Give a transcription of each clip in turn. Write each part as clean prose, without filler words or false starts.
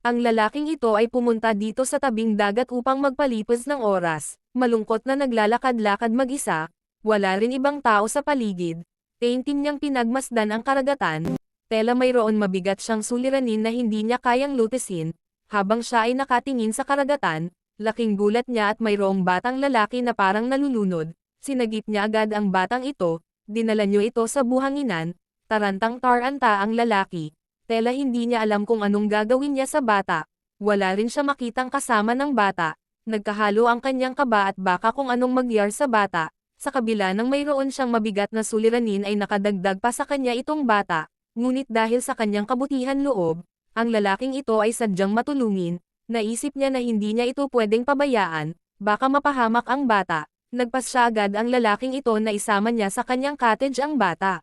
Ang lalaking ito ay pumunta dito sa tabing dagat upang magpalipas ng oras, malungkot na naglalakad-lakad mag-isa, wala rin ibang tao sa paligid. Taintim niyang pinagmasdan ang karagatan, tela mayroon mabigat siyang suliranin na hindi niya kayang lutisin, habang siya ay nakatingin sa karagatan, laking gulat niya at mayroong batang lalaki na parang nalulunod, sinagip niya agad ang batang ito, dinala niyo ito sa buhanginan, tarantang-taranta ang lalaki. Tela hindi niya alam kung anong gagawin niya sa bata. Wala rin siya makitang kasama ng bata. Nagkahalo ang kanyang kaba at baka kung anong magyar sa bata. Sa kabila ng mayroon siyang mabigat na suliranin ay nakadagdag pa sa kanya itong bata. Ngunit dahil sa kanyang kabutihan loob, ang lalaking ito ay sadyang matulungin. Naisip niya na hindi niya ito pwedeng pabayaan, baka mapahamak ang bata. Nagpasya agad ang lalaking ito na isama niya sa kanyang cottage ang bata.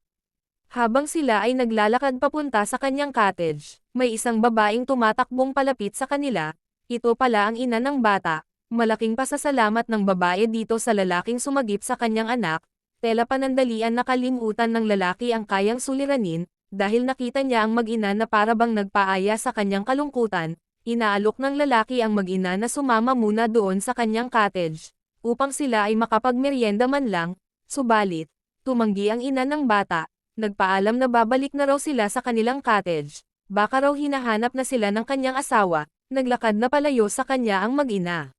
Habang sila ay naglalakad papunta sa kanyang cottage, may isang babaeng tumatakbong palapit sa kanila, ito pala ang ina ng bata. Malaking pasasalamat ng babae dito sa lalaking sumagip sa kanyang anak, tela panandalian nakalimutan ng lalaki ang kayang suliranin, dahil nakita niya ang mag-ina na parabang nagpaaya sa kanyang kalungkutan, inaalok ng lalaki ang mag-ina na sumama muna doon sa kanyang cottage, upang sila ay makapagmeryenda man lang, subalit, tumanggi ang ina ng bata. Nagpaalam na babalik na raw sila sa kanilang cottage, baka raw hinahanap na sila ng kanyang asawa, naglakad na palayo sa kanya ang mag-ina.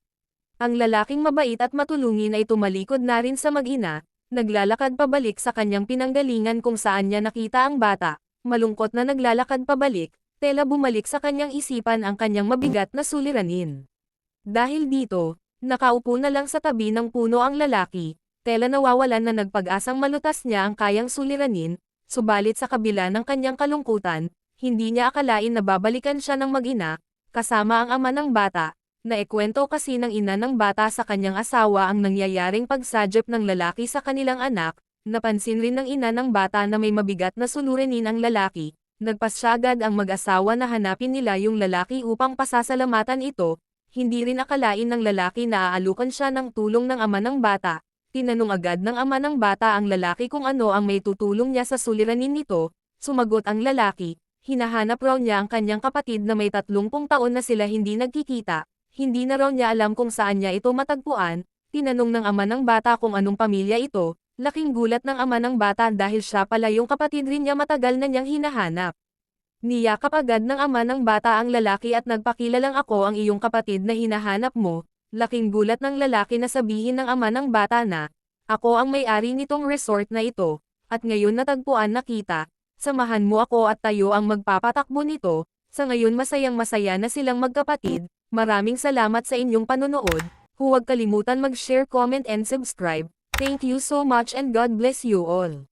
Ang lalaking mabait at matulungin ay tumalikod na rin sa mag-ina, naglalakad pabalik sa kanyang pinanggalingan kung saan niya nakita ang bata, malungkot na naglalakad pabalik, tela bumalik sa kanyang isipan ang kanyang mabigat na suliranin. Dahil dito, nakaupo na lang sa tabi ng puno ang lalaki, tela nawawalan na nagpag-asang malutas niya ang kayang suliranin. Subalit sa kabila ng kanyang kalungkutan, hindi niya akalain na babalikan siya ng mag-ina, kasama ang ama ng bata, na ikwento kasi ng ina ng bata sa kanyang asawa ang nangyayaring pagsadyep ng lalaki sa kanilang anak, napansin rin ng ina ng bata na may mabigat na suliranin ang lalaki, nagpasya agad ang mag-asawa na hanapin nila yung lalaki upang pasasalamatan ito, hindi rin akalain ng lalaki na aalukan siya ng tulong ng ama ng bata. Tinanong agad ng ama ng bata ang lalaki kung ano ang may tutulong niya sa suliranin nito, sumagot ang lalaki, hinahanap raw niya ang kanyang kapatid na may 30 taon na sila hindi nagkikita, hindi na raw niya alam kung saan niya ito matagpuan, tinanong ng ama ng bata kung anong pamilya ito, laking gulat ng ama ng bata dahil siya pala yung kapatid rin niya matagal na niyang hinahanap. Niyakap agad ng ama ng bata ang lalaki at nagpakilalang ako ang iyong kapatid na hinahanap mo. Laking gulat ng lalaki na sabihin ng ama ng bata na, ako ang may-ari nitong resort na ito, at ngayon natagpuan na kita, samahan mo ako at tayo ang magpapatakbo nito, sa ngayon masayang masaya na silang magkapatid, maraming salamat sa inyong panonood, huwag kalimutan mag-share, comment and subscribe, thank you so much and God bless you all.